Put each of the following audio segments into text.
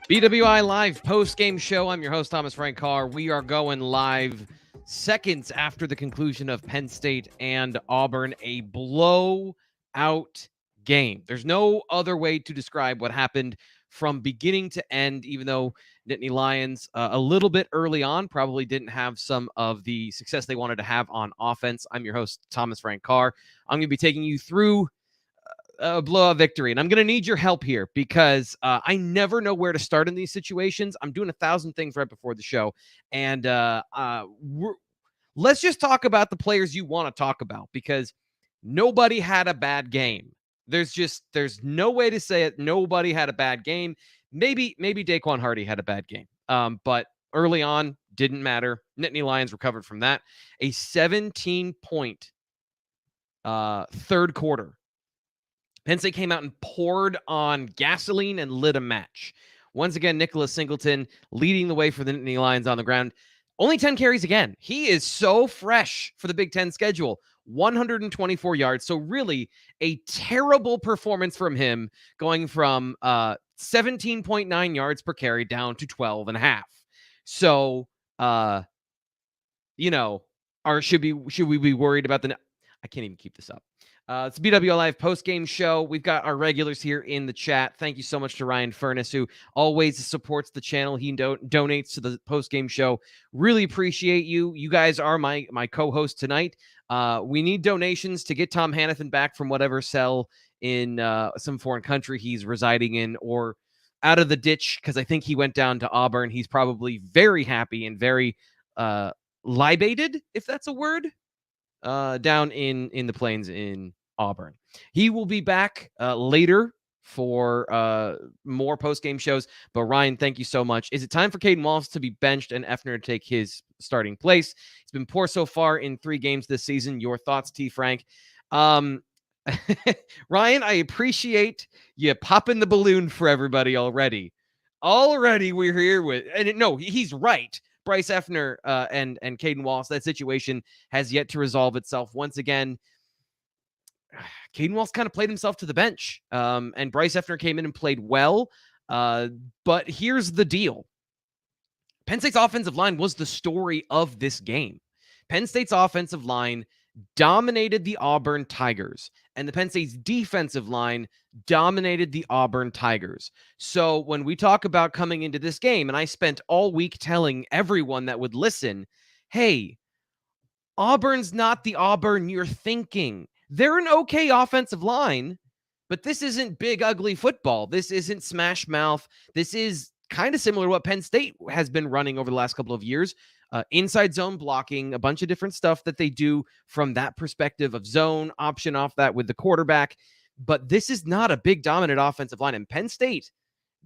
BWI Live post-game show. I'm your host, Thomas Frank Carr. We are going live seconds after the conclusion of Penn State and Auburn, a blowout game. There's no other way to describe what happened from beginning to end, even though Nittany Lions, a little bit early on, probably didn't have some of the success they wanted to have on offense. I'm your host, Thomas Frank Carr. I'm going to be taking you through a blowout victory. And I'm going to need your help here because I never know where to start in these situations. I'm doing 1,000 things right before the show. And let's just talk about the players you want to talk about because nobody had a bad game. There's no way to say it. Nobody had a bad game. Maybe Daquan Hardy had a bad game. But early on, didn't matter. Nittany Lions recovered from that. A 17-point third quarter. Penn State came out and poured on gasoline and lit a match. Once again, Nicholas Singleton leading the way for the Nittany Lions on the ground. Only 10 carries again. He is so fresh for the Big Ten schedule. 124 yards. So really a terrible performance from him, going from 17.9 yards per carry down to 12 and a half. So, should we be worried about I can't even keep this up. It's a BWI Live post-game show. We've got our regulars here in the chat. Thank you so much to Ryan Furness, who always supports the channel. He donates to the post-game show. Really appreciate you. You guys are my co-host tonight. We need donations to get Tom Hannafin back from whatever cell in some foreign country he's residing in, or out of the ditch, because I think he went down to Auburn. He's probably very happy and very libated, if that's a word, down in the plains in Auburn. He will be back later for more post-game shows. But Ryan, thank you so much. Is it time for Caedan Wallace to be benched and Effner to take his starting place? It's been poor so far in 3 games this season. Your thoughts, T. Frank? Ryan, I appreciate you popping the balloon for everybody already. Already we're here with, and no, he's right. Bryce Effner and Caedan Wallace, that situation has yet to resolve itself. Once again, Caedan Wallace kind of played himself to the bench, and Bryce Effner came in and played well. But here's the deal. Penn State's offensive line was the story of this game. Penn State's offensive line dominated the Auburn Tigers, and the Penn State's defensive line dominated the Auburn Tigers. So when we talk about coming into this game, and I spent all week telling everyone that would listen, hey, Auburn's not the Auburn you're thinking. They're an okay offensive line, but this isn't big, ugly football. This isn't smash mouth. This is kind of similar to what Penn State has been running over the last couple of years. Inside zone blocking, a bunch of different stuff that they do from that perspective of zone, option off that with the quarterback. But this is not a big, dominant offensive line. And Penn State,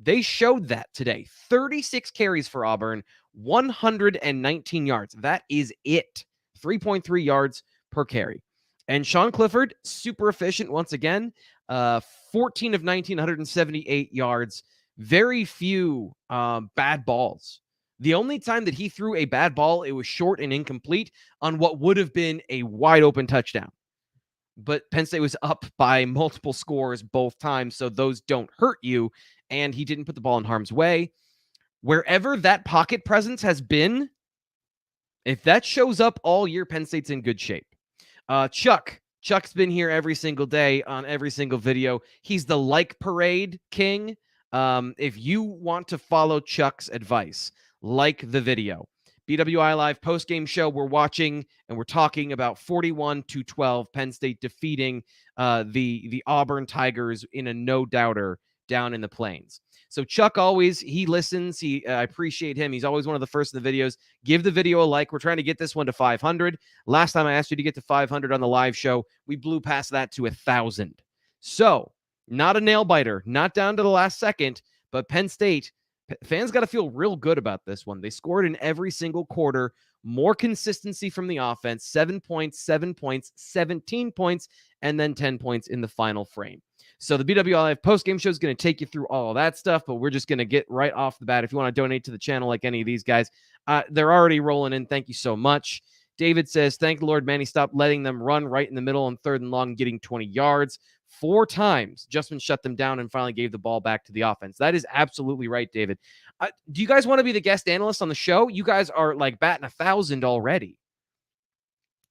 they showed that today. 36 carries for Auburn, 119 yards. That is it. 3.3 yards per carry. And Sean Clifford, super efficient once again. 14 of 19, 178 yards. Very few bad balls. The only time that he threw a bad ball, it was short and incomplete on what would have been a wide open touchdown. But Penn State was up by multiple scores both times, so those don't hurt you. And he didn't put the ball in harm's way. Wherever that pocket presence has been, if that shows up all year, Penn State's in good shape. Chuck's been here every single day on every single video. He's the like parade king. If you want to follow Chuck's advice, like the video. BWI Live post-game show, we're watching and we're talking about 41-12, Penn State defeating the Auburn Tigers in a no-doubter down in the Plains. So Chuck he listens. I appreciate him. He's always one of the first in the videos. Give the video a like. We're trying to get this one to 500. Last time I asked you to get to 500 on the live show, we blew past that to 1,000. So not a nail biter, not down to the last second, but Penn State fans got to feel real good about this one. They scored in every single quarter, more consistency from the offense, 7 points, 7 points, 17 points, and then 10 points in the final frame. So the BWI Live post-game show is going to take you through all of that stuff, but we're just going to get right off the bat. If you want to donate to the channel like any of these guys, they're already rolling in. Thank you so much. David says, thank the Lord, Manny stopped letting them run right in the middle on 3rd and long, getting 20 yards. 4 times, Justman shut them down and finally gave the ball back to the offense. That is absolutely right, David. Do you guys want to be the guest analyst on the show? You guys are like batting 1,000 already.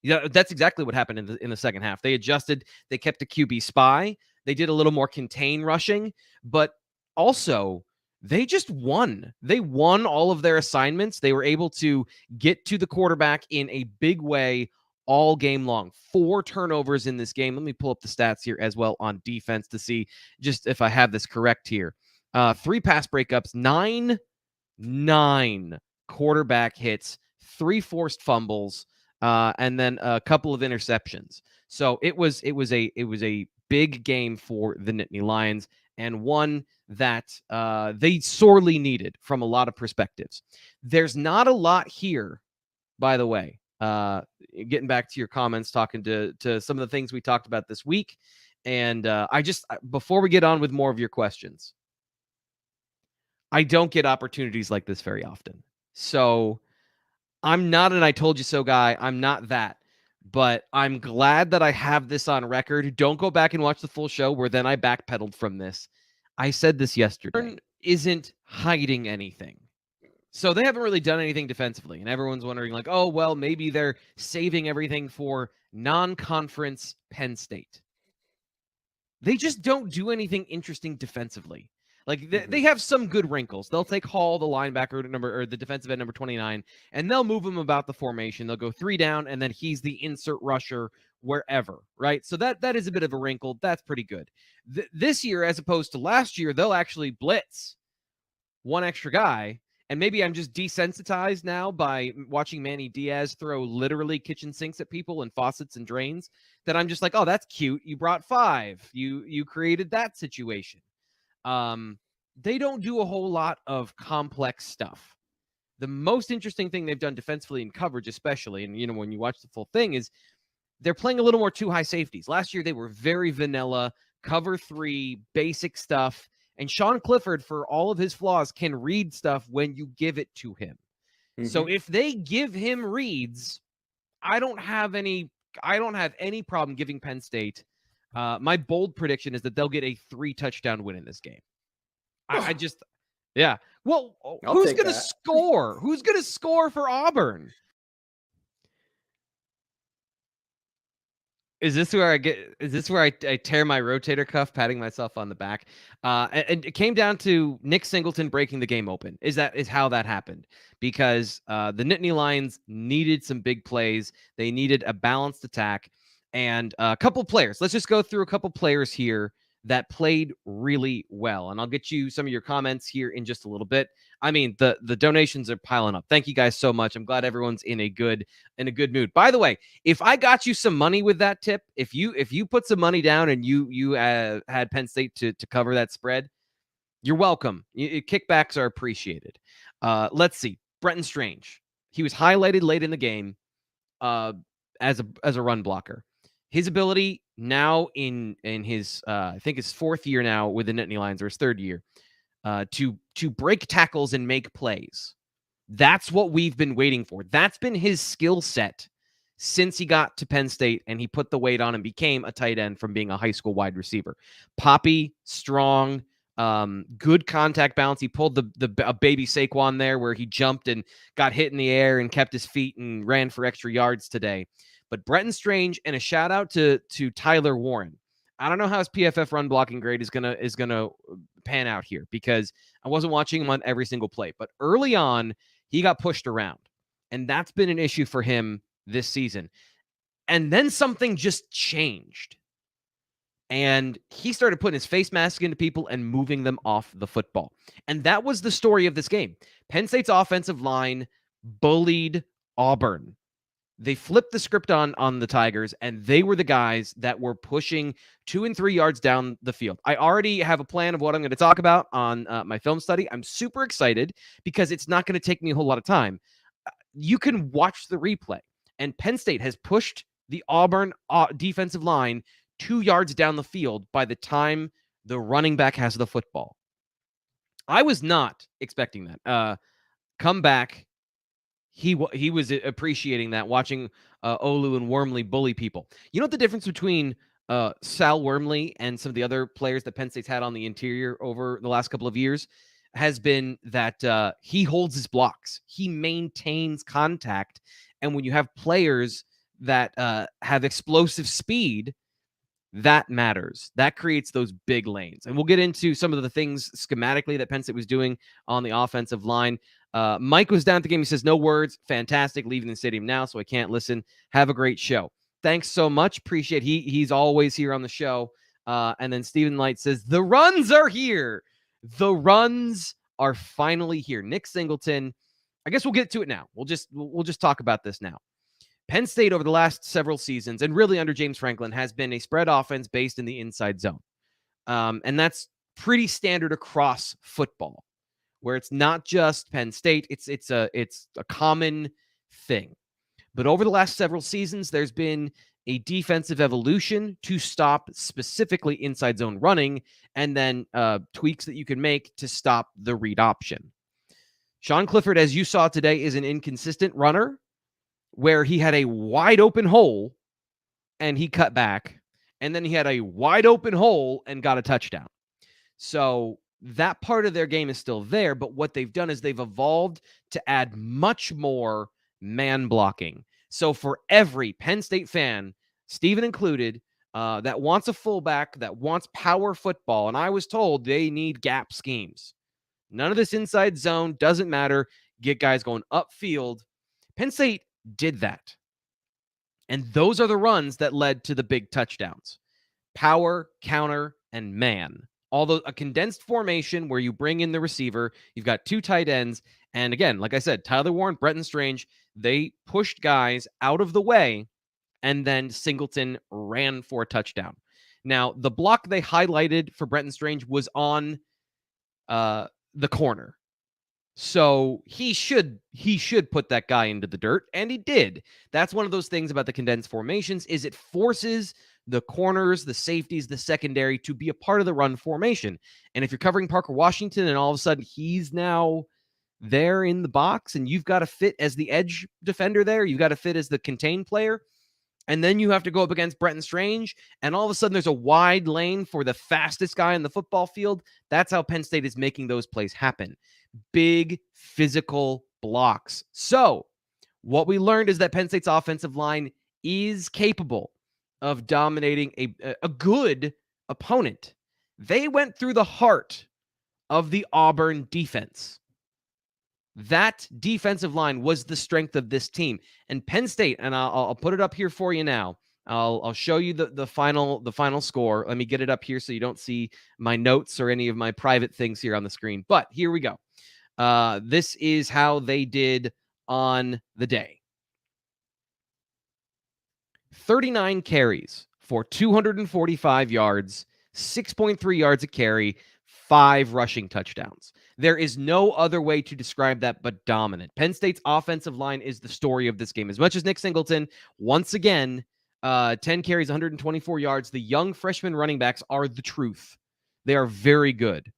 Yeah, that's exactly what happened in the second half. They adjusted. They kept a QB spy. They did a little more contain rushing, but also they just won. They won all of their assignments. They were able to get to the quarterback in a big way all game long. 4 turnovers in this game. Let me pull up the stats here as well on defense to see just if I have this correct here. 3 pass breakups, 9 quarterback hits, 3 forced fumbles, and then a couple of interceptions. So it was a big game for the Nittany Lions, and one that they sorely needed from a lot of perspectives. There's not a lot here, by the way. Getting back to your comments, talking to some of the things we talked about this week, and before we get on with more of your questions, I don't get opportunities like this very often. So I'm not an I told you so guy. I'm not that. But I'm glad that I have this on record. Don't go back and watch the full show where then I backpedaled from this. I said this yesterday. Auburn isn't hiding anything. So they haven't really done anything defensively. And everyone's wondering like, oh, well, maybe they're saving everything for non-conference Penn State. They just don't do anything interesting defensively. Like they have some good wrinkles. They'll take Hall, the linebacker number, or the defensive end number 29, and they'll move him about the formation. They'll go 3 down, and then he's the insert rusher wherever, right? So that is a bit of a wrinkle. That's pretty good. This year, as opposed to last year, they'll actually blitz 1 extra guy. And maybe I'm just desensitized now by watching Manny Diaz throw literally kitchen sinks at people and faucets and drains, that I'm just like, oh, that's cute. You brought 5. You created that situation. They don't do a whole lot of complex stuff. The most interesting thing they've done defensively in coverage, especially, and when you watch the full thing, is they're playing a little more 2 high safeties. Last year, they were very vanilla, cover 3, basic stuff. And Sean Clifford, for all of his flaws, can read stuff when you give it to him. So if they give him reads, I don't have any problem giving Penn State. My bold prediction is that they'll get a 3 touchdown win in this game. Yeah. Well, who's going to score? Who's going to score for Auburn? Is this where I tear my rotator cuff, patting myself on the back? And it came down to Nick Singleton breaking the game open. Is how that happened, because the Nittany Lions needed some big plays. They needed a balanced attack, and a couple players. Let's just go through a couple players here that played really well, and I'll get you some of your comments here in just a little bit. I mean, the donations are piling up. Thank you guys so much. I'm glad everyone's in a good mood. By the way, if I got you some money with that tip, if you put some money down and you had Penn State to cover that spread, you're welcome. Kickbacks are appreciated. Let's see. Brenton Strange. He was highlighted late in the game as a run blocker. His ability now in his I think his 4th year now with the Nittany Lions, or his 3rd year, to break tackles and make plays. That's what we've been waiting for. That's been his skill set since he got to Penn State and he put the weight on and became a tight end from being a high school wide receiver. Poppy, strong, good contact balance. He pulled a baby Saquon there where he jumped and got hit in the air and kept his feet and ran for extra yards today. But Brenton Strange, and a shout out to Tyler Warren. I don't know how his PFF run blocking grade is gonna pan out here, because I wasn't watching him on every single play. But early on, he got pushed around, and that's been an issue for him this season. And then something just changed, and he started putting his face mask into people and moving them off the football. And that was the story of this game. Penn State's offensive line bullied Auburn. They flipped the script on the Tigers, and they were the guys that were pushing 2 and 3 yards down the field. I already have a plan of what I'm going to talk about on my film study. I'm super excited because it's not going to take me a whole lot of time. You can watch the replay, and Penn State has pushed the Auburn defensive line 2 yards down the field by the time the running back has the football. I was not expecting that. Come back. He was appreciating that, watching Olu and Wormley bully people. You know what the difference between Sal Wormley and some of the other players that Penn State's had on the interior over the last couple of years has been that he holds his blocks. He maintains contact. And when you have players that have explosive speed, that matters. That creates those big lanes. And we'll get into some of the things schematically that Penn State was doing on the offensive line. Mike was down at the game. He says, no words. Fantastic. Leaving the stadium now, so I can't listen. Have a great show. Thanks so much. Appreciate he's always here on the show. And then Stephen Light says, the runs are here. The runs are finally here. Nick Singleton. I guess we'll get to it now. We'll just talk about this now. Penn State over the last several seasons, and really under James Franklin, has been a spread offense based in the inside zone. And that's pretty standard across football, where it's not just Penn State. It's a common thing. But over the last several seasons, there's been a defensive evolution to stop specifically inside zone running, and then tweaks that you can make to stop the read option. Sean Clifford, as you saw today, is an inconsistent runner, where he had a wide open hole and he cut back, and then he had a wide open hole and got a touchdown. So that part of their game is still there, but what they've done is they've evolved to add much more man blocking. So for every Penn State fan, Steven included, that wants a fullback, that wants power football, and I was told they need gap schemes. None of this inside zone, doesn't matter. Get guys going upfield. Penn State did that. And those are the runs that led to the big touchdowns. Power, counter, and man. Although a condensed formation where you bring in the receiver, you've got two tight ends. And again, like I said, Tyler Warren, Brenton Strange, they pushed guys out of the way, and then Singleton ran for a touchdown. Now, the block they highlighted for Brenton Strange was on the corner. So he should put that guy into the dirt, and he did. That's one of those things about the condensed formations, is it forces the corners, the safeties, the secondary to be a part of the run formation. And if you're covering Parker Washington and all of a sudden he's now there in the box and you've got to fit as the edge defender there, you've got to fit as the contained player, and then you have to go up against Brenton Strange, and all of a sudden there's a wide lane for the fastest guy in the football field. That's how Penn State is making those plays happen. Big physical blocks. So what we learned is that Penn State's offensive line is capable of dominating a good opponent. They went through the heart of the Auburn defense. That defensive line was the strength of this team. And Penn State, and I'll put it up here for you now. I'll show you the final score. Let me get it up here so you don't see my notes or any of my private things here on the screen. But here we go. This is how they did on the day. 39 carries for 245 yards, 6.3 yards a carry, 5 rushing touchdowns. There is no other way to describe that but dominant. Penn State's offensive line is the story of this game. As much as Nick Singleton, once again, 10 carries, 124 yards, the young freshman running backs are the truth. They are very good.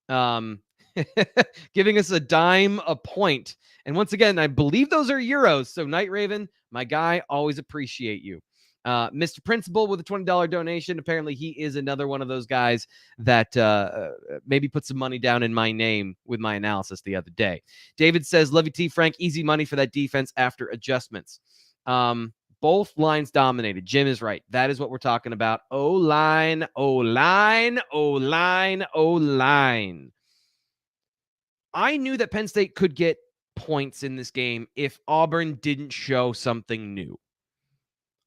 Giving us a dime a point. And once again, I believe those are euros. So Night Raven, my guy, always appreciate you. Mr. Principal with a $20 donation. Apparently he is another one of those guys that maybe put some money down in my name with my analysis the other day. David says, love you, T. Frank. Easy money for that defense after adjustments. Both lines dominated. Jim is right. That is what we're talking about. O-line, O-line, O-line, O-line. I knew that Penn State could get points in this game if Auburn didn't show something new.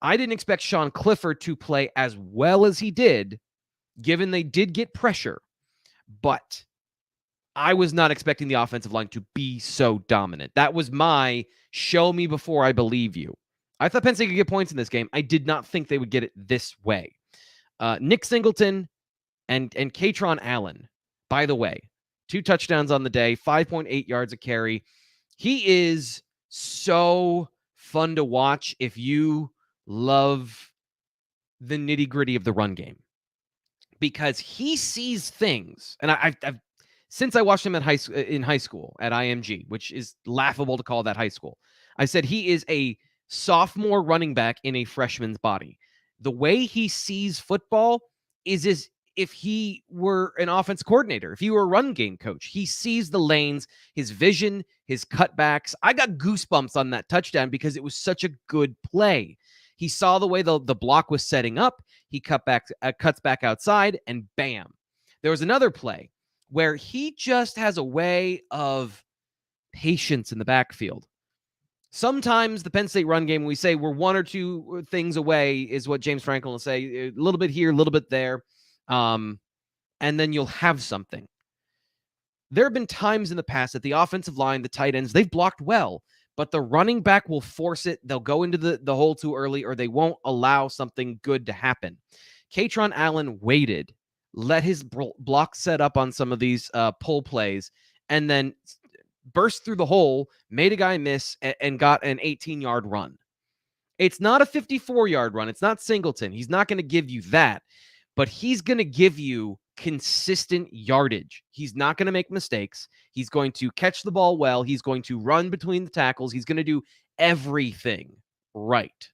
I didn't expect Sean Clifford to play as well as he did, given they did get pressure. But I was not expecting the offensive line to be so dominant. That was my show me before I believe you. I thought Penn State could get points in this game. I did not think they would get it this way. Nick Singleton and Kaytron Allen, by the way, 2 touchdowns on the day, 5.8 yards a carry. He is so fun to watch if you love the nitty-gritty of the run game, because he sees things. And I've since I watched him in high school at IMG, which is laughable to call that high school, I said he is a sophomore running back in a freshman's body. The way he sees football is as if he were an offense coordinator, if he were a run game coach. He sees the lanes, his vision, his cutbacks. I got goosebumps on that touchdown because it was such a good play. He saw the way the block was setting up. He cuts back outside, and bam. There was another play where he just has a way of patience in the backfield. Sometimes the Penn State run game, we say we're one or two things away, is what James Franklin will say. A little bit here, a little bit there. And then you'll have something. There have been times in the past that the offensive line, the tight ends, they've blocked well, but the running back will force it. They'll go into the hole too early, or they won't allow something good to happen. Kaytron Allen waited, let his block set up on some of these pull plays, and then burst through the hole, made a guy miss, and got an 18-yard run. It's not a 54-yard run. It's not Singleton. He's not going to give you that, but he's going to give you consistent yardage. He's not going to make mistakes. He's going to catch the ball well. He's going to run between the tackles. He's going to do everything right.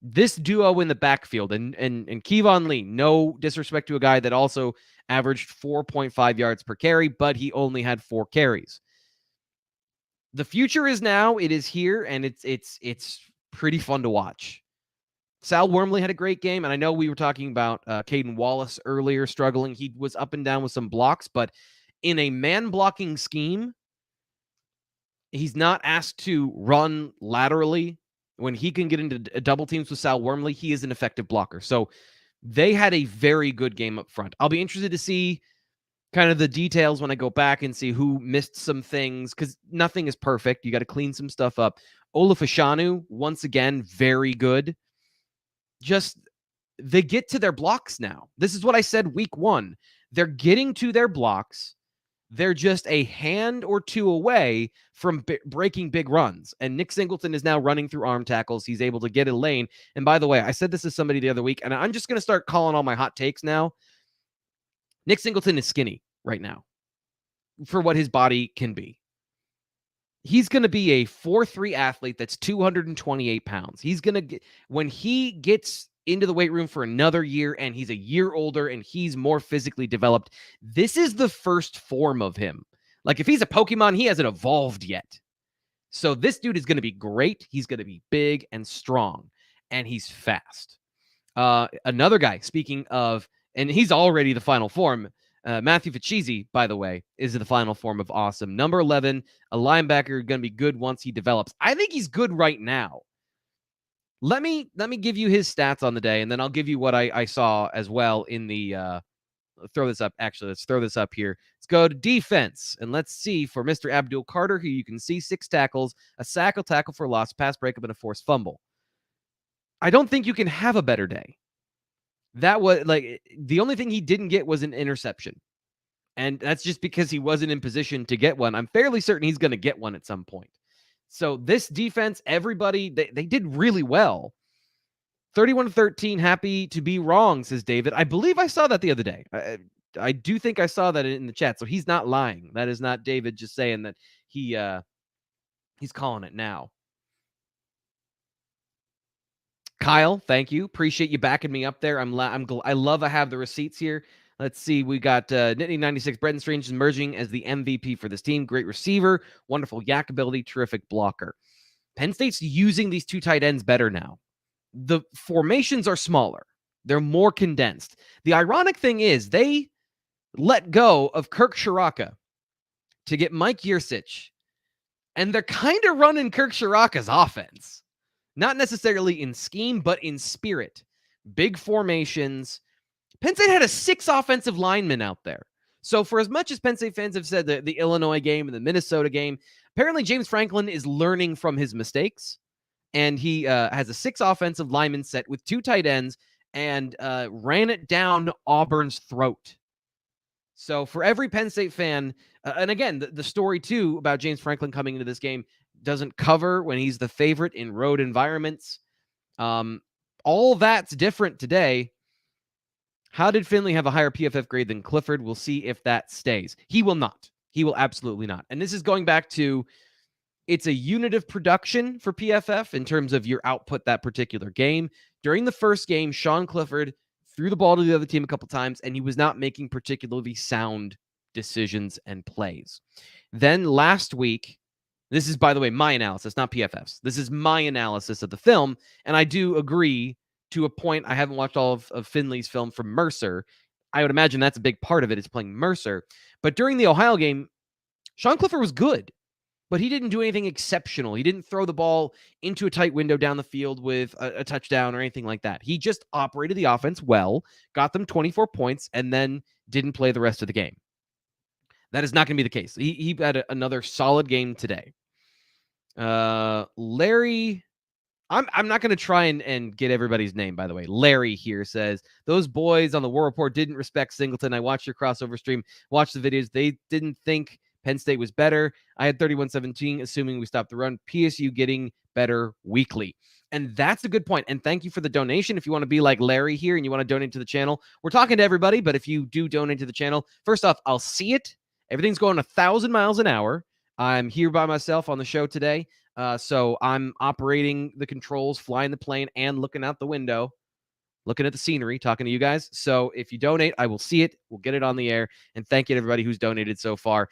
This duo in the backfield, and Kevon Lee, no disrespect to a guy that also averaged 4.5 yards per carry, but he only had 4 carries. The future is now. It is here, and it's pretty fun to watch. Sal Wormley had a great game, and I know we were talking about Caedan Wallace earlier struggling. He was up and down with some blocks, but in a man-blocking scheme, he's not asked to run laterally. When he can get into double teams with Sal Wormley, he is an effective blocker. So they had a very good game up front. I'll be interested to see kind of the details when I go back and see who missed some things, because nothing is perfect. You got to clean some stuff up. Olafashanu, once again, very good. Just, they get to their blocks now. This is what I said week 1. They're getting to their blocks. They're just a hand or two away from breaking big runs. And Nick Singleton is now running through arm tackles. He's able to get a lane. And by the way, I said this to somebody the other week, and I'm just going to start calling all my hot takes now. Nick Singleton is skinny right now for what his body can be. He's going to be a 4'3" athlete that's 228 pounds. He's going to get, when he gets into the weight room for another year and he's a year older and he's more physically developed, this is the first form of him. Like if he's a Pokemon, he hasn't evolved yet. So this dude is going to be great. He's going to be big and strong, and he's fast. Another guy, speaking of, and he's already the final form, Matthew Ficchese, by the way, is the final form of awesome. Number 11, a linebacker, going to be good once he develops. I think he's good right now. Let me give you his stats on the day, and then I'll give you what I saw as well in the throw this up. Actually, let's throw this up here. Let's go to defense, and let's see for Mr. Abdul Carter, who you can see 6 tackles, a sack, a tackle for loss, pass breakup, and a forced fumble. I don't think you can have a better day. That was like the only thing he didn't get was an interception. And that's just because he wasn't in position to get one. I'm fairly certain he's going to get one at some point. So this defense, everybody, they did really well. 31-13, happy to be wrong, says David. I believe I saw that the other day. I do think I saw that in the chat. So he's not lying. That is not David just saying that he's calling it now. Kyle, thank you. Appreciate you backing me up there. I love I have the receipts here. Let's see. We got Nittany 96. Brenton Strange is emerging as the MVP for this team. Great receiver, wonderful yak ability, terrific blocker. Penn State's using these 2 tight ends better now. The formations are smaller. They're more condensed. The ironic thing is they let go of Kirk Shiraka to get Mike Yurcich, and they're kind of running Kirk Shiraka's offense. Not necessarily in scheme, but in spirit. Big formations. Penn State had a 6 offensive linemen out there. So for as much as Penn State fans have said the Illinois game and the Minnesota game, apparently James Franklin is learning from his mistakes. And he has a 6 offensive lineman set with 2 tight ends and ran it down Auburn's throat. So for every Penn State fan, and again, the story too about James Franklin coming into this game doesn't cover when he's the favorite in road environments. All that's different today. How did Finley have a higher PFF grade than Clifford? We'll see if that stays. He will not. He will absolutely not. And this is going back to, It's a unit of production for PFF in terms of your output that particular game. During the first game, Sean Clifford threw the ball to the other team a couple times, and he was not making particularly sound decisions and plays. Then last week, this is, by the way, my analysis, not PFF's. This is my analysis of the film, and I do agree to a point. I haven't watched all of Finley's film from Mercer. I would imagine that's a big part of it, is playing Mercer. But during the Ohio game, Sean Clifford was good, but he didn't do anything exceptional. He didn't throw the ball into a tight window down the field with a touchdown or anything like that. He just operated the offense well, got them 24 points, and then didn't play the rest of the game. That is not going to be the case. He had another solid game today. Larry, I'm not going to try and get everybody's name, by the way. Larry here says, those boys on the War Report didn't respect Singleton. I watched your crossover stream, watched the videos. They didn't think Penn State was better. I had 31-17, assuming we stopped the run. PSU getting better weekly. And that's a good point. And thank you for the donation. If you want to be like Larry here and you want to donate to the channel, we're talking to everybody, but if you do donate to the channel, first off, I'll see it. Everything's going 1,000 miles an hour. I'm here by myself on the show today. So I'm operating the controls, flying the plane, and looking out the window, looking at the scenery, talking to you guys. So if you donate, I will see it. We'll get it on the air. And thank you to everybody who's donated so far.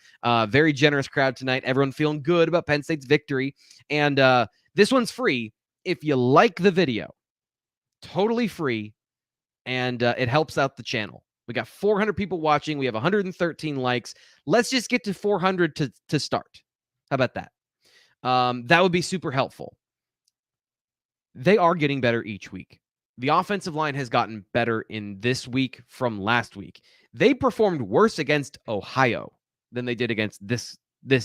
Very generous crowd tonight. Everyone feeling good about Penn State's victory. And this one's free. If you like the video, totally free. And it helps out the channel. We got 400 people watching. We have 113 likes. Let's just get to 400 to start. How about that? That would be super helpful. They are getting better each week. The offensive line has gotten better in this week from last week. They performed worse against Ohio than they did against this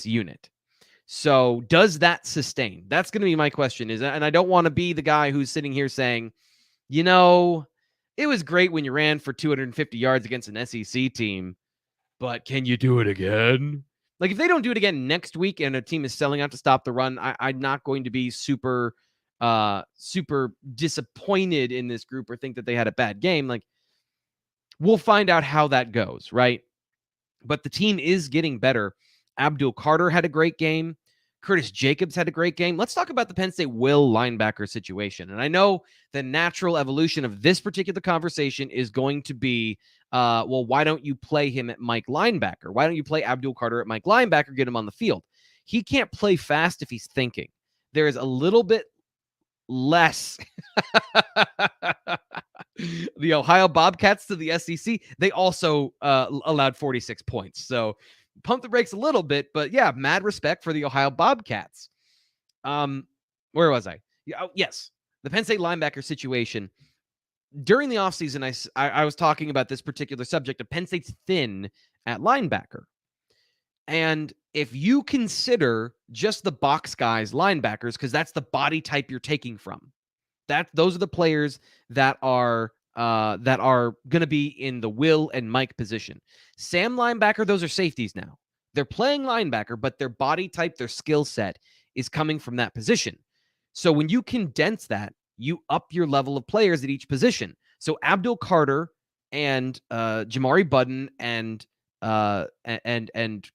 unit. So does that sustain? That's going to be my question. And I don't want to be the guy who's sitting here saying, you know, it was great when you ran for 250 yards against an SEC team, but can you do it again? Like, if they don't do it again next week and a team is selling out to stop the run, I'm not going to be super disappointed in this group or think that they had a bad game. Like, we'll find out how that goes, right? But the team is getting better. Abdul Carter had a great game. Curtis Jacobs had a great game. Let's talk about the Penn State will linebacker situation. And I know the natural evolution of this particular conversation is going to be, well, why don't you play him at Mike linebacker? Why don't you play Abdul Carter at Mike linebacker, get him on the field? He can't play fast if he's thinking. There is a little bit less. The Ohio Bobcats to the SEC, they also allowed 46 points. So pump the brakes a little bit, but yeah, mad respect for the Ohio Bobcats. Where was I? Yes, the Penn State linebacker situation. During the offseason, I was talking about this particular subject of Penn State's thin at linebacker. And if you consider just the box guys linebackers, because that's the body type you're taking from, those are the players that are going to be in the Will and Mike position. Sam linebacker, those are safeties now. They're playing linebacker, but their body type, their skill set is coming from that position. So when you condense that, you up your level of players at each position. So Abdul Carter and Jamari Budden and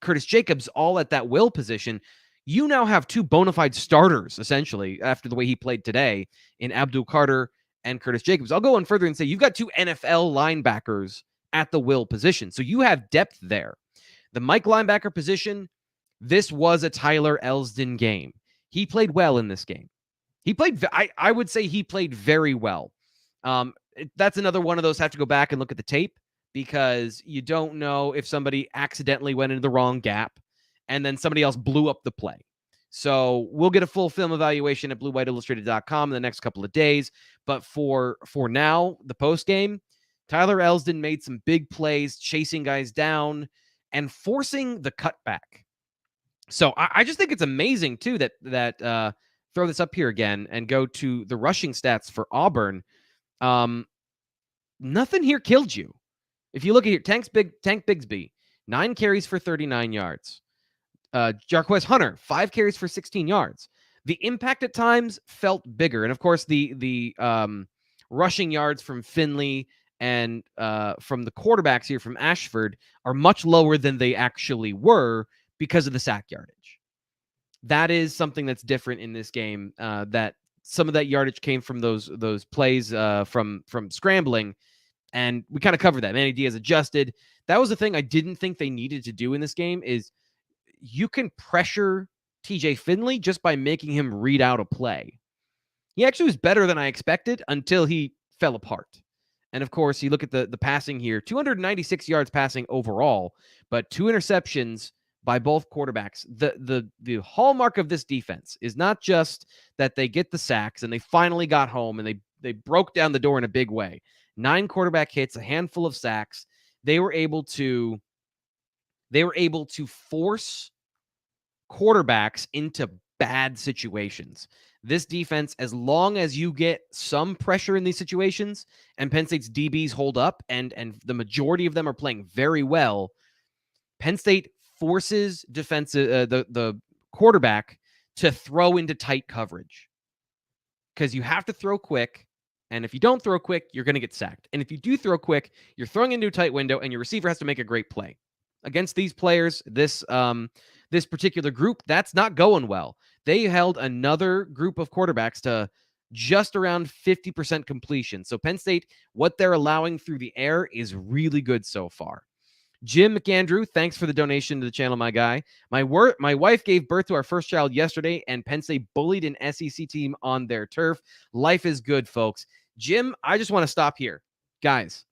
Curtis Jacobs all at that Will position. You now have two bona fide starters, essentially, after the way he played today in Abdul Carter and Curtis Jacobs. I'll go on further and say you've got two NFL linebackers at the Will position. So you have depth there. The Mike linebacker position, this was a Tyler Elsdon game. He played well in this game. He played, I would say he played very well. That's another one of those, have to go back and look at the tape, because you don't know if somebody accidentally went into the wrong gap and then somebody else blew up the play. So we'll get a full film evaluation at bluewhiteillustrated.com in the next couple of days. But for now, the post game, Tyler Elsdon made some big plays, chasing guys down and forcing the cutback. So I just think it's amazing too that throw this up here again and go to the rushing stats for Auburn. Nothing here killed you. If you look at here, Tank Bigsby, 9 carries for 39 yards. Jarquez Hunter, 5 carries for 16 yards. The impact at times felt bigger. And of course, the rushing yards from Finley and from the quarterbacks here from Ashford are much lower than they actually were because of the sack yardage. That is something that's different in this game. That some of that yardage came from those plays from scrambling, and we kind of covered that. Manny Diaz adjusted. That was the thing I didn't think they needed to do in this game. Is you can pressure TJ Finley just by making him read out a play. He actually was better than I expected until he fell apart. And of course, you look at the passing here, 296 yards passing overall, but 2 interceptions by both quarterbacks. The hallmark of this defense is not just that they get the sacks and they finally got home and they broke down the door in a big way. 9 quarterback hits, a handful of sacks. They were able to force quarterbacks into bad situations. This defense, as long as you get some pressure in these situations and Penn State's DBs hold up and the majority of them are playing very well, Penn State forces the quarterback to throw into tight coverage because you have to throw quick. And if you don't throw quick, you're going to get sacked. And if you do throw quick, you're throwing into a tight window and your receiver has to make a great play. Against these players, this particular group, that's not going well. They held another group of quarterbacks to just around 50% completion. So Penn State, what they're allowing through the air is really good so far. Jim McAndrew, thanks for the donation to the channel, my guy. My wife gave birth to our first child yesterday, and Penn State bullied an SEC team on their turf. Life is good, folks. Jim, I just want to stop here. Guys,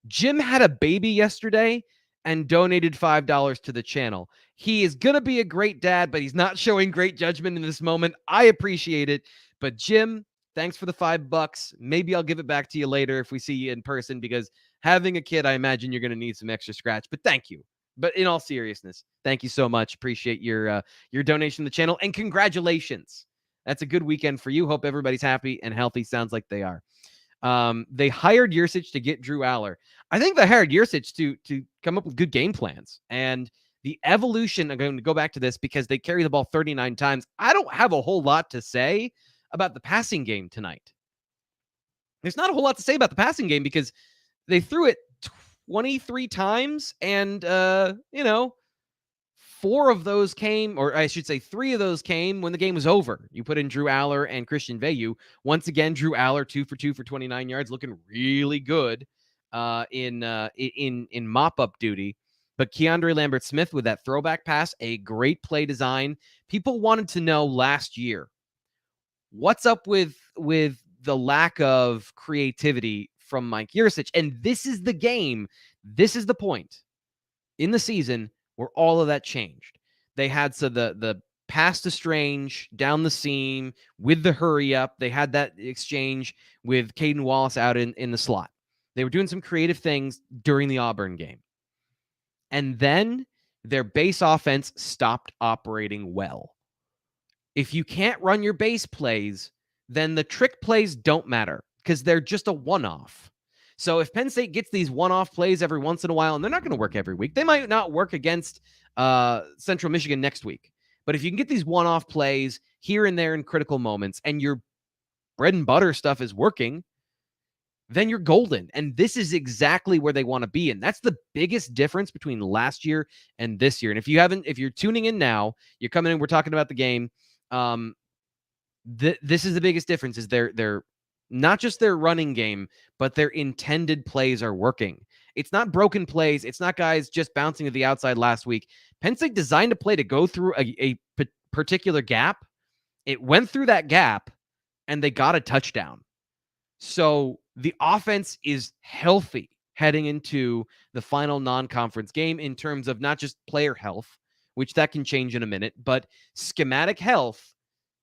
Jim had a baby yesterday and donated $5 to the channel. He is going to be a great dad, but he's not showing great judgment in this moment. I appreciate it. But Jim, thanks for the $5. Maybe I'll give it back to you later if we see you in person, because having a kid, I imagine you're going to need some extra scratch. But thank you. But in all seriousness, thank you so much. Appreciate your donation to the channel, and congratulations. That's a good weekend for you. Hope everybody's happy and healthy. Sounds like they are. They hired Yursich to get Drew Aller. I think they hired Yursich to come up with good game plans. And the evolution, I'm going to go back to this because they carry the ball 39 times. I don't have a whole lot to say about the passing game tonight. There's not a whole lot to say about the passing game because they threw it 23 times and, 4 of those came, or I should say 3 of those came when the game was over. You put in Drew Aller and Christian Veilleux. Once again, Drew Aller 2 for 2 for 29 yards, looking really good in mop-up duty. But Keandre Lambert-Smith with that throwback pass, a great play design. People wanted to know last year, what's up with the lack of creativity from Mike Yursich? And this is the game. This is the point in the season where all of that changed. They had the pass to Strange down the seam with the hurry up. They had that exchange with Caedan Wallace out in the slot. They were doing some creative things during the Auburn game. And then their base offense stopped operating well. If you can't run your base plays, then the trick plays don't matter because they're just a one-off. So if Penn State gets these one-off plays every once in a while, and they're not going to work every week, they might not work against Central Michigan next week. But if you can get these one-off plays here and there in critical moments, and your bread and butter stuff is working, then you're golden. And this is exactly where they want to be. And that's the biggest difference between last year and this year. And if you're tuning in now, you're coming in, we're talking about the game. This is the biggest difference is they're not just their running game, but their intended plays are working. It's not broken plays. It's not guys just bouncing to the outside last week. Penn State designed a play to go through a particular gap. It went through that gap, and they got a touchdown. So the offense is healthy heading into the final non-conference game in terms of not just player health, which that can change in a minute, but schematic health.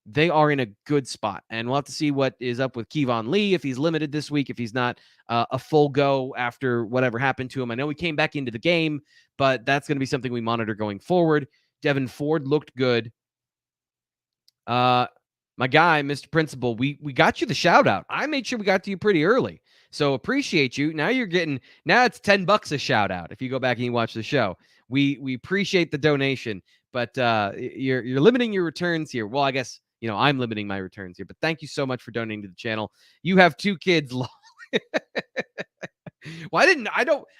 They are in a good spot, and we'll have to see what is up with Kevon Lee, if he's limited this week, if he's not a full go after whatever happened to him. I know he came back into the game, but that's going to be something we monitor going forward. Devyn Ford looked good. My guy, Mr. Principal, we got you the shout out. I made sure we got to you pretty early, so appreciate you. Now it's $10 a shout out if you go back and you watch the show. We appreciate the donation, but you're limiting your returns here. Well, I guess. I'm limiting my returns here, but thank you so much for donating to the channel. You have 2 kids.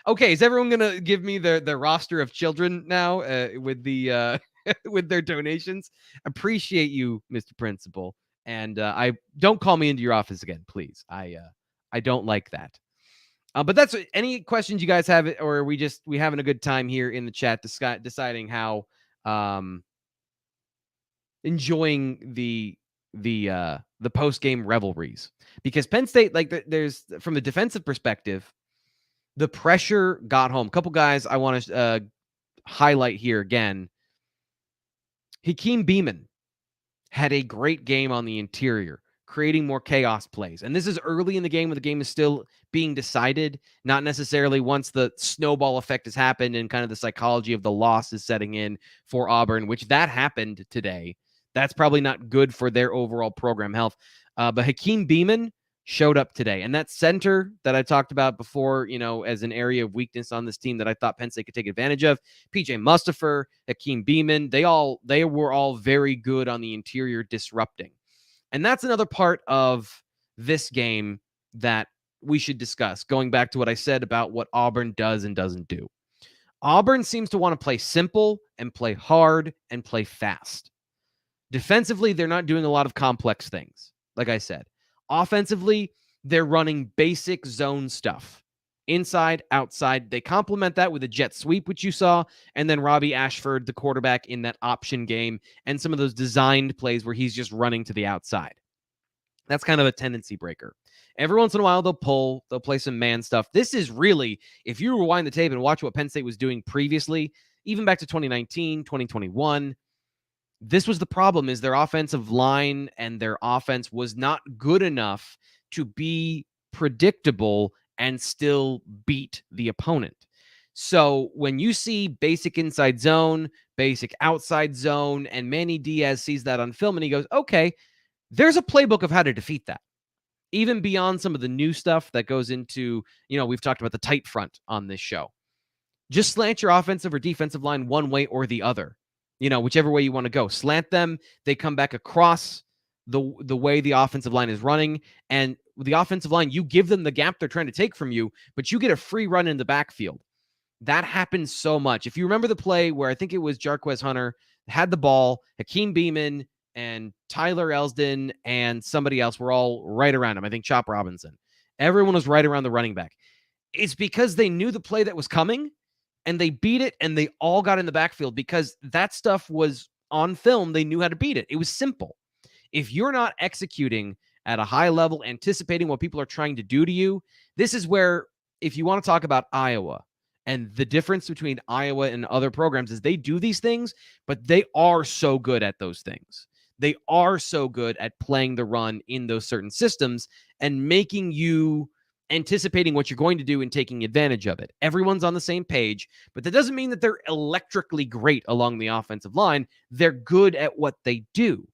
Okay, is everyone going to give me the roster of children now with the with their donations. Appreciate you, Mr. Principal. And I don't call me into your office again, please. I don't like that. But that's any questions you guys have, or are we having a good time here in the chat deciding how enjoying the post game revelries, because Penn State, like, there's, from the defensive perspective, the pressure got home. A couple guys I want to highlight here again. Hakeem Beamon had a great game on the interior, creating more chaos plays. And this is early in the game when the game is still being decided, not necessarily once the snowball effect has happened and kind of the psychology of the loss is setting in for Auburn, which that happened today. That's probably not good for their overall program health. But Hakeem Beamon showed up today. And that center that I talked about before, as an area of weakness on this team that I thought Penn State could take advantage of, PJ Mustipher, Hakeem Beamon, they were all very good on the interior disrupting. And that's another part of this game that we should discuss, going back to what I said about what Auburn does and doesn't do. Auburn seems to want to play simple and play hard and play fast. Defensively, they're not doing a lot of complex things, like I said. Offensively, they're running basic zone stuff. Inside, outside. They complement that with a jet sweep, which you saw, and then Robbie Ashford, the quarterback, in that option game, and some of those designed plays where he's just running to the outside. That's kind of a tendency breaker. Every once in a while, they'll play some man stuff. This is really, if you rewind the tape and watch what Penn State was doing previously, even back to 2019, 2021, this was the problem, is their offensive line and their offense was not good enough to be predictable and still beat the opponent. So when you see basic inside zone, basic outside zone, and Manny Diaz sees that on film and he goes, okay, there's a playbook of how to defeat that. Even beyond some of the new stuff that goes into, we've talked about the tight front on this show. Just slant your offensive or defensive line one way or the other. Whichever way you want to go. Slant them. They come back across the way the offensive line is running. And with the offensive line, you give them the gap they're trying to take from you, but you get a free run in the backfield. That happens so much. If you remember the play where I think it was Jarquez Hunter had the ball, Hakeem Beamon and Tyler Elsdon and somebody else were all right around him. I think Chop Robinson. Everyone was right around the running back. It's because they knew the play that was coming, and they beat it, and they all got in the backfield because that stuff was on film. They knew how to beat it. It was simple. If you're not executing at a high level, anticipating what people are trying to do to you, this is where, if you want to talk about Iowa, and the difference between Iowa and other programs is they do these things, but they are so good at those things. They are so good at playing the run in those certain systems and making you anticipating what you're going to do and taking advantage of it. Everyone's on the same page, but that doesn't mean that they're electrically great along the offensive line. They're good at what they do.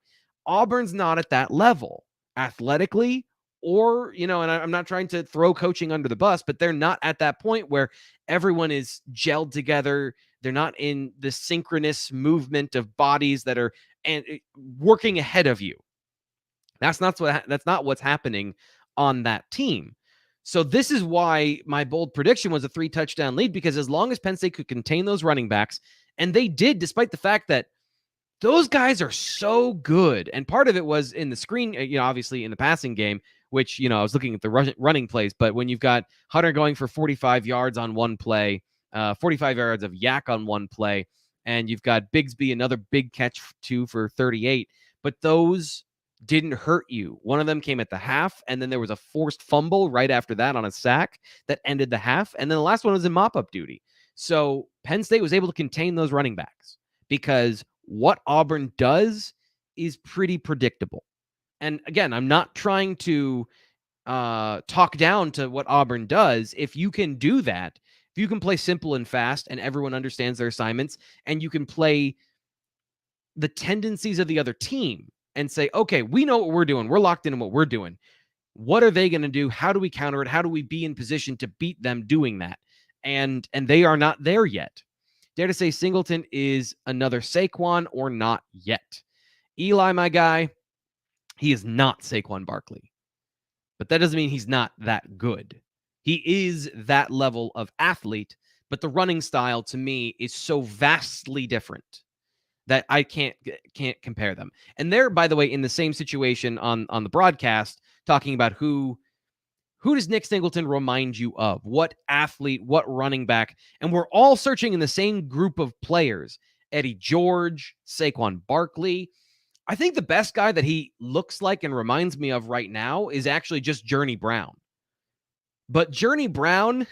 Auburn's not at that level athletically, or, and I'm not trying to throw coaching under the bus, but they're not at that point where everyone is gelled together. They're not in the synchronous movement of bodies that are working ahead of you. That's not what's happening on that team. So this is why my bold prediction was a 3-touchdown lead, because as long as Penn State could contain those running backs, and they did, despite the fact that those guys are so good. And part of it was in the screen, obviously in the passing game, which, I was looking at the running plays, but when you've got Hunter going for 45 yards on one play, 45 yards of yak on one play, and you've got Bigsby, another big catch too for 38, but those didn't hurt you. One of them came at the half, and then there was a forced fumble right after that on a sack that ended the half, and then the last one was in mop-up duty. So Penn State was able to contain those running backs because what Auburn does is pretty predictable. And again, I'm not trying to talk down to what Auburn does. If you can do that, if you can play simple and fast and everyone understands their assignments, and you can play the tendencies of the other team and say, okay, we know what we're doing. We're locked in on what we're doing. What are they going to do? How do we counter it? How do we be in position to beat them doing that? And they are not there yet. Dare to say Singleton is another Saquon or not yet. Eli, my guy, he is not Saquon Barkley. But that doesn't mean he's not that good. He is that level of athlete, but the running style to me is so vastly different that I can't compare them. And they're, by the way, in the same situation on the broadcast, talking about who does Nick Singleton remind you of? What athlete, what running back? And we're all searching in the same group of players. Eddie George, Saquon Barkley. I think the best guy that he looks like and reminds me of right now is actually just Journey Brown. But Journey Brown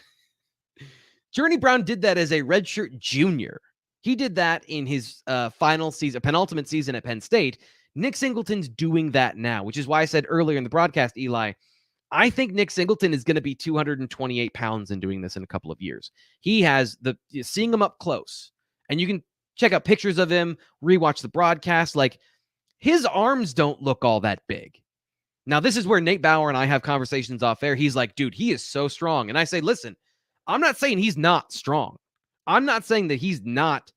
did that as a redshirt junior. He did that in his penultimate season at Penn State. Nick Singleton's doing that now, which is why I said earlier in the broadcast, Eli, I think Nick Singleton is going to be 228 pounds and doing this in a couple of years. He has seeing him up close, and you can check out pictures of him, rewatch the broadcast. Like, his arms don't look all that big. Now, this is where Nate Bauer and I have conversations off air. He's like, dude, he is so strong. And I say, listen, I'm not saying he's not strong. I'm not saying that he's not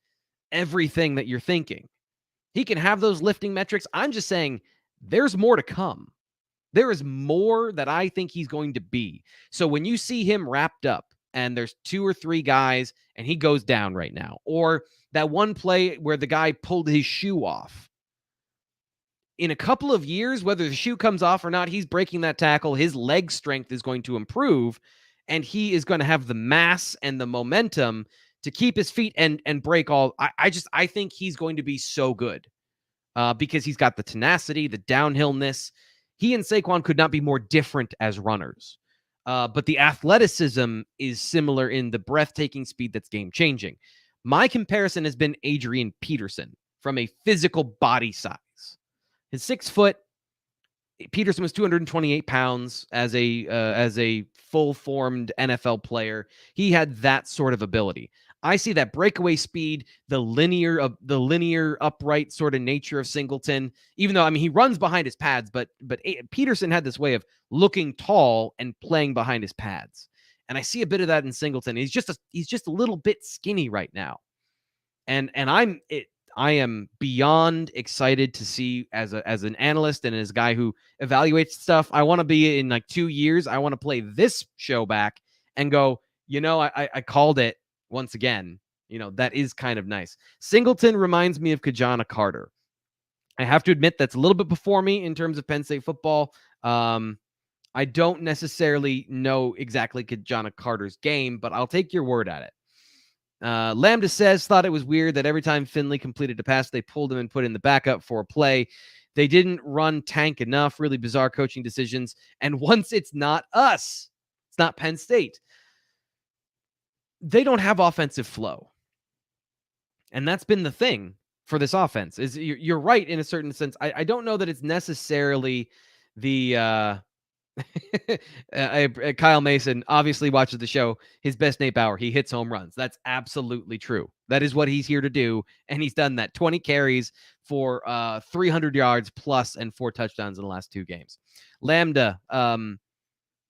everything that you're thinking. He can have those lifting metrics. I'm just saying there's more to come. There is more that I think he's going to be. So when you see him wrapped up and there's 2 or 3 guys and he goes down right now, or that one play where the guy pulled his shoe off, in a couple of years, whether the shoe comes off or not, he's breaking that tackle. His leg strength is going to improve, and he is going to have the mass and the momentum to keep his feet and break all. I think he's going to be so good because he's got the tenacity, the downhillness. He and Saquon could not be more different as runners. But the athleticism is similar in the breathtaking speed that's game-changing. My comparison has been Adrian Peterson from a physical body size. His 6 foot, Peterson was 228 pounds as a full-formed NFL player. He had that sort of ability. I see that breakaway speed, the linear upright sort of nature of Singleton, even though, I mean, he runs behind his pads, but Peterson had this way of looking tall and playing behind his pads. And I see a bit of that in Singleton. He's just a little bit skinny right now. And I am beyond excited to see as an analyst and as a guy who evaluates stuff. I want to be in like 2 years. I want to play this show back and go, I called it once again. That is kind of nice. Singleton reminds me of Kaytron Carter. I have to admit that's a little bit before me in terms of Penn State football. I don't necessarily know exactly Kaytron Carter's game, but I'll take your word at it. Lambda says, thought it was weird that every time Finley completed a pass, they pulled him and put in the backup for a play. They didn't run tank enough. Really bizarre coaching decisions. And once it's not us, it's not Penn State, they don't have offensive flow. And that's been the thing for this offense. Is you're right in a certain sense. I don't know that it's necessarily the Kyle Mason obviously watches the show. His best Nate Bauer. He hits home runs. That's absolutely true. That is what he's here to do. And he's done that. 20 carries for 300 yards plus and 4 touchdowns in the last 2 games. Lambda,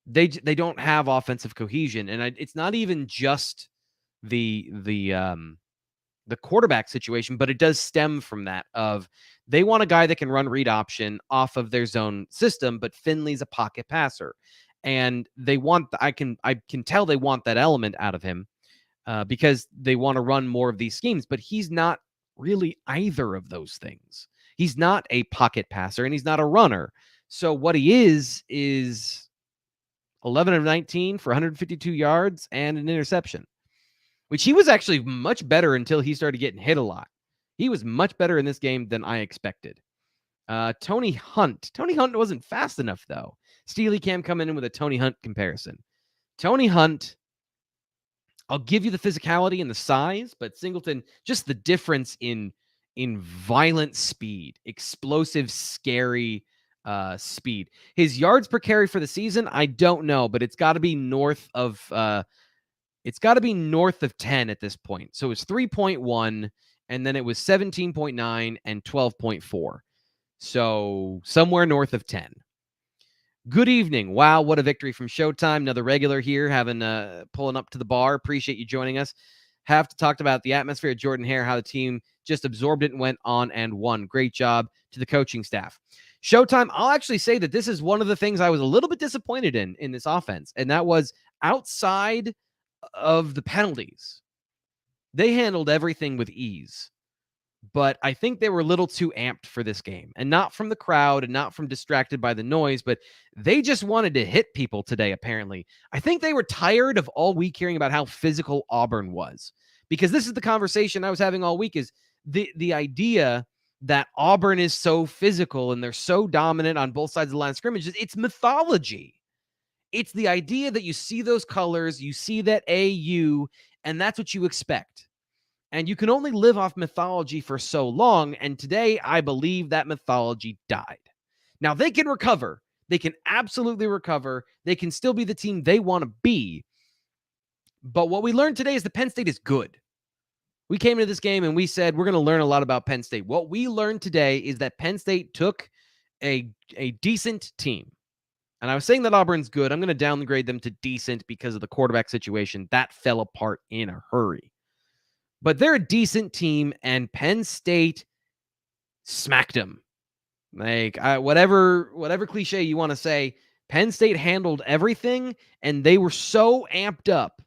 they don't have offensive cohesion. And it's not even just the quarterback situation, but it does stem from that of they want a guy that can run read option off of their zone system, but Finley's a pocket passer. And they want, I can tell they want that element out of him because they want to run more of these schemes, but he's not really either of those things. He's not a pocket passer and he's not a runner. So what he is 11 of 19 for 152 yards and an interception, which he was actually much better until he started getting hit a lot. He was much better in this game than I expected. Tony Hunt. Tony Hunt wasn't fast enough, though. Steely Cam coming in with a Tony Hunt comparison. Tony Hunt, I'll give you the physicality and the size, but Singleton, just the difference in violent speed, explosive, scary speed. His yards per carry for the season, I don't know, but it's got to be north of 10 at this point. So it's 3.1, and then it was 17.9 and 12.4. So somewhere north of 10. Good evening. Wow, what a victory from Showtime. Another regular here, pulling up to the bar. Appreciate you joining us. Have to talk about the atmosphere at Jordan Hare, how the team just absorbed it and went on and won. Great job to the coaching staff. Showtime, I'll actually say that this is one of the things I was a little bit disappointed in this offense, and that was outside of the penalties. They handled everything with ease. but I think they were a little too amped for this game, and not from the crowd and not from distracted by the noise, but they just wanted to hit people today, apparently. I think they were tired of all week hearing about how physical Auburn was, because this is the conversation I was having all week, is the idea that Auburn is so physical and they're so dominant on both sides of the line of scrimmage. It's mythology. It's the idea that you see those colors, you see that AU, and that's what you expect. And you can only live off mythology for so long. And today, I believe that mythology died. Now, they can recover. They can absolutely recover. They can still be the team they want to be. But what we learned today is that Penn State is good. We came into this game and we said we're going to learn a lot about Penn State. What we learned today is that Penn State took a decent team. And I was saying that Auburn's good. I'm going to downgrade them to decent because of the quarterback situation. That fell apart in a hurry. But they're a decent team, and Penn State smacked them. Like, whatever cliche you want to say, Penn State handled everything, and they were so amped up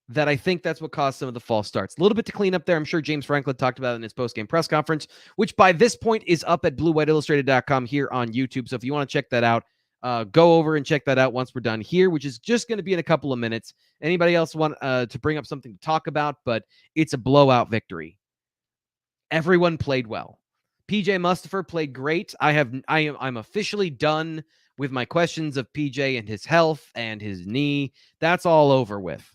that I think that's what caused some of the false starts. A little bit to clean up there. I'm sure James Franklin talked about it in his postgame press conference, which by this point is up at bluewhiteillustrated.com here on YouTube. So if you want to check that out, go over and check that out once we're done here, which is just going to be in a couple of minutes. Anybody else want to bring up something to talk about? But it's a blowout victory. Everyone played well. PJ Mustipher played great. I'm officially done with my questions of PJ and his health and his knee. That's all over with.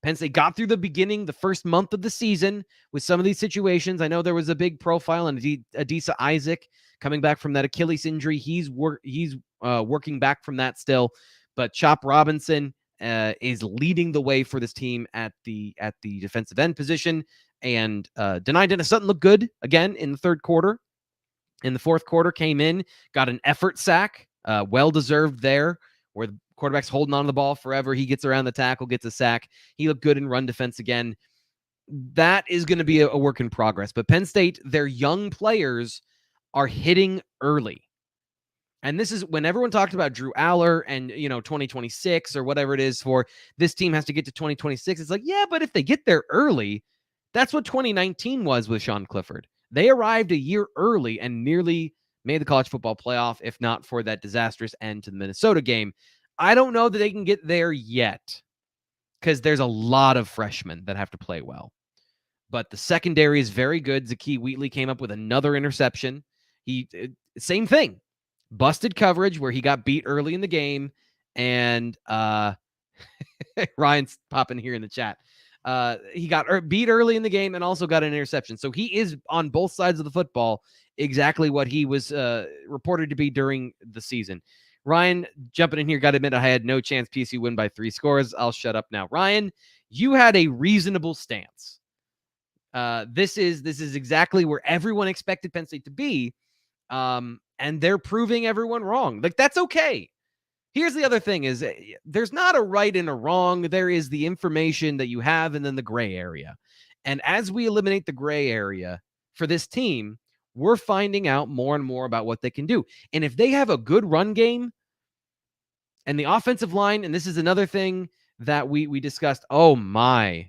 Penn State got through the beginning, the first month of the season with some of these situations. I know there was a big profile on Adisa Isaac coming back from that Achilles injury. He's working back from that still. But Chop Robinson is leading the way for this team at the defensive end position. And Denai Dennis Sutton looked good again in the third quarter. In the fourth quarter, came in, got an effort sack, well-deserved there, where the quarterback's holding on to the ball forever. He gets around the tackle, gets a sack. He looked good in run defense again. That is going to be a work in progress. But Penn State, their young players are hitting early. And this is when everyone talked about Drew Aller and, 2026 or whatever it is for this team has to get to 2026. It's like, yeah, but if they get there early, that's what 2019 was with Sean Clifford. They arrived a year early and nearly made the college football playoff, if not for that disastrous end to the Minnesota game. I don't know that they can get there yet because there's a lot of freshmen that have to play well. But the secondary is very good. Zakie Wheatley came up with another interception. Same thing. Busted coverage where he got beat early in the game. And Ryan's popping here in the chat. He got beat early in the game and also got an interception. So he is on both sides of the football exactly what he was reported to be during the season. Ryan, jumping in here, got to admit I had no chance PC win by 3 scores. I'll shut up now. Ryan, you had a reasonable stance. This is exactly where everyone expected Penn State to be. And they're proving everyone wrong. Like, that's okay. Here's the other thing is there's not a right and a wrong. There is the information that you have and then the gray area. And as we eliminate the gray area for this team, we're finding out more and more about what they can do. And if they have a good run game and the offensive line, and this is another thing that we discussed. Oh my,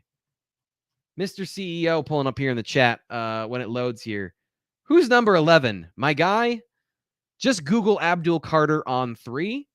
Mr. CEO pulling up here in the chat when it loads here. Who's number 11? My guy? Just Google Abdul Carter on 3.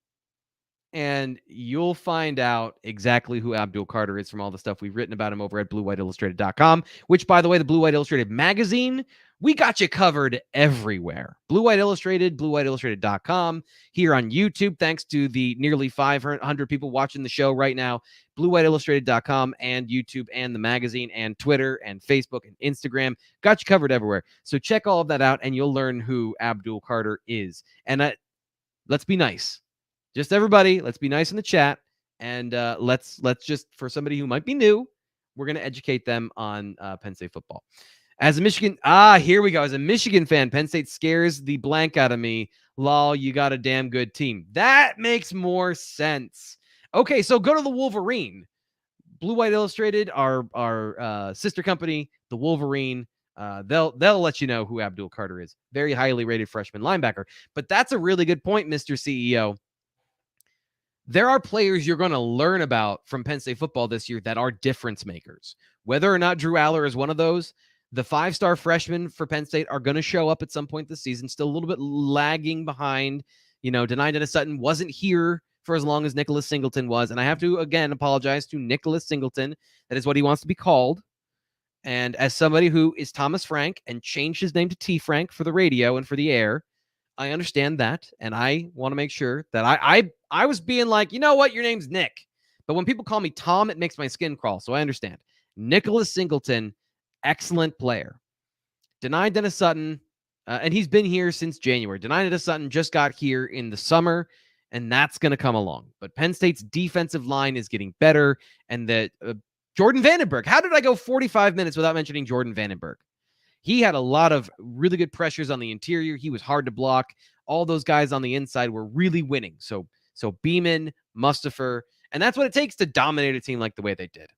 And you'll find out exactly who Abdul Carter is from all the stuff we've written about him over at BlueWhiteIllustrated.com, which, by the way, the Blue White Illustrated magazine, we got you covered everywhere. Blue White Illustrated, BlueWhiteIllustrated.com, here on YouTube, thanks to the nearly 500 people watching the show right now, BlueWhiteIllustrated.com and YouTube and the magazine and Twitter and Facebook and Instagram. Got you covered everywhere. So check all of that out, and you'll learn who Abdul Carter is. And let's be nice. Just everybody, let's be nice in the chat, and let's just, for somebody who might be new, we're going to educate them on Penn State football. As a Michigan, here we go. As a Michigan fan, Penn State scares the blank out of me. Lol, you got a damn good team. That makes more sense. Okay, so go to the Wolverine. Blue White Illustrated, our sister company, the Wolverine. They'll let you know who Abdul Carter is. Very highly rated freshman linebacker. But that's a really good point, Mr. CEO. There are players you're going to learn about from Penn State football this year that are difference makers. Whether or not Drew Aller is one of those, The 5-star freshmen for Penn State are going to show up at some point this season, still a little bit lagging behind. Denny Sutton wasn't here for as long as Nicholas Singleton was. And I have to, again, apologize to Nicholas Singleton. That is what he wants to be called. And as somebody who is Thomas Frank and changed his name to T. Frank for the radio and for the air, I understand that. And I want to make sure that I was being like, you know what, your name's Nick. But when people call me Tom, it makes my skin crawl. So I understand. Nicholas Singleton, excellent player. Denny Sutton, and he's been here since January. Denny Sutton just got here in the summer, and that's going to come along. But Penn State's defensive line is getting better, and that Jordan Vandenberg. How did I go 45 minutes without mentioning Jordan Vandenberg? He had a lot of really good pressures on the interior. He was hard to block. All those guys on the inside were really winning. So Beeman, Mustipher, and that's what it takes to dominate a team like the way they did.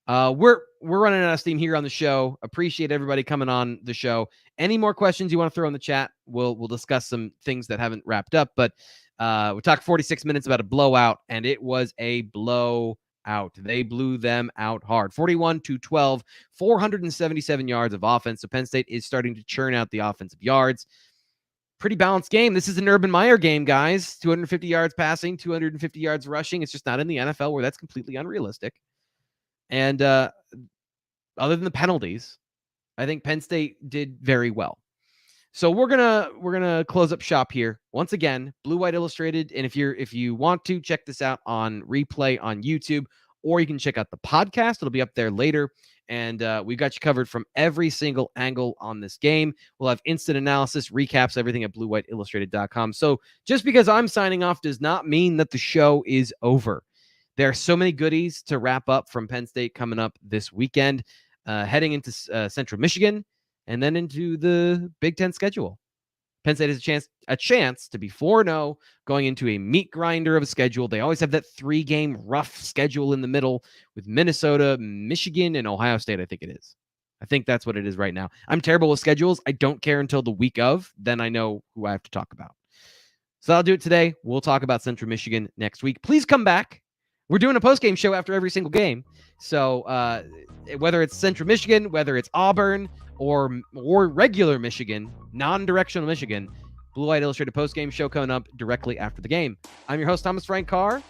We're running out of steam here on the show. Appreciate everybody coming on the show. Any more questions you want to throw in the chat? We'll discuss some things that haven't wrapped up. But we talked 46 minutes about a blowout, and it was a blowout. They blew them out hard. 41-12, 477 yards of offense. So Penn State is starting to churn out the offensive yards. Pretty balanced game. This is an Urban Meyer game, guys. 250 yards passing, 250 yards rushing. It's just not in the NFL where that's completely unrealistic. And other than the penalties, I think Penn State did very well. So we're gonna close up shop here once again. Blue White Illustrated, and if you want to check this out on replay on YouTube, or you can check out the podcast. It'll be up there later, and we've got you covered from every single angle on this game. We'll have instant analysis, recaps, everything at BlueWhiteIllustrated.com. So just because I'm signing off does not mean that the show is over. There are so many goodies to wrap up from Penn State coming up this weekend, heading into Central Michigan, and then into the Big Ten schedule. Penn State has a chance to be 4-0 going into a meat grinder of a schedule. They always have that 3-game rough schedule in the middle with Minnesota, Michigan, and Ohio State, I think it is. I think that's what it is right now. I'm terrible with schedules. I don't care until the week of. Then I know who I have to talk about. So I'll do it today. We'll talk about Central Michigan next week. Please come back. We're doing a post-game show after every single game. So whether it's Central Michigan, whether it's Auburn, or regular Michigan, non-directional Michigan, Blue White Illustrated post-game show coming up directly after the game. I'm your host, Thomas Frank Carr.